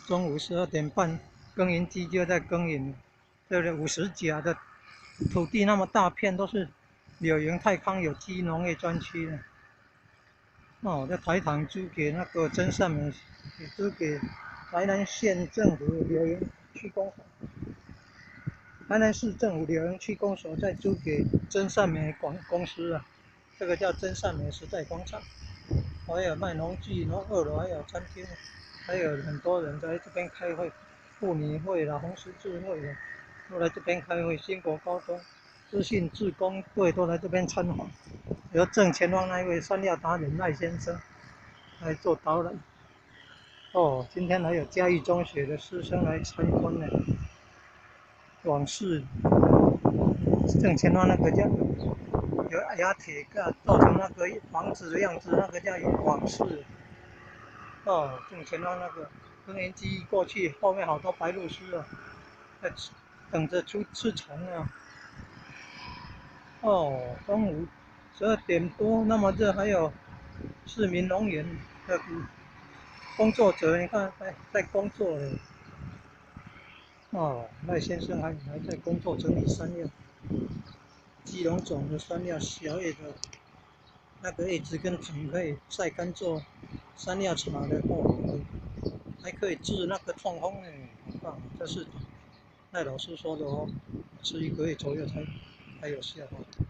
中午12点半，耕耘机就在耕耘，这里50甲的土地那么大片，都是柳营泰康有机农业专区的。哦，这台糖租给那个真善美，也租给台南县政府柳营区公所，台南市政府柳营区公所再租给真善美公司啊，这个叫真善美时代广场，还有卖农具，然后2楼还有餐厅，还有很多人在这边开会，妇女会啦、红十字会的都来这边开会，新国高中、资讯志工队都来这边参访。由正前方那一位山料达人赖先生来做导览。哦，今天还有嘉义中学的师生来参观呢。往事，正前方那个叫有压铁架造成那个房子的样子，那个叫往事。哦，正前方那个耕耘机过去，后面好多白鹭鸶啊，在等着吃虫啊。哦，中午12点多，那么这还有市民农园的工作者，你看在工作了。哦，赖先生还在工作整理山料，基隆种的山料，小叶的那个叶子跟梗可以晒干做山料茶的哦，还可以治那个痛风呢，很棒。这是赖老师说的哦，吃1个月左右才有效哦。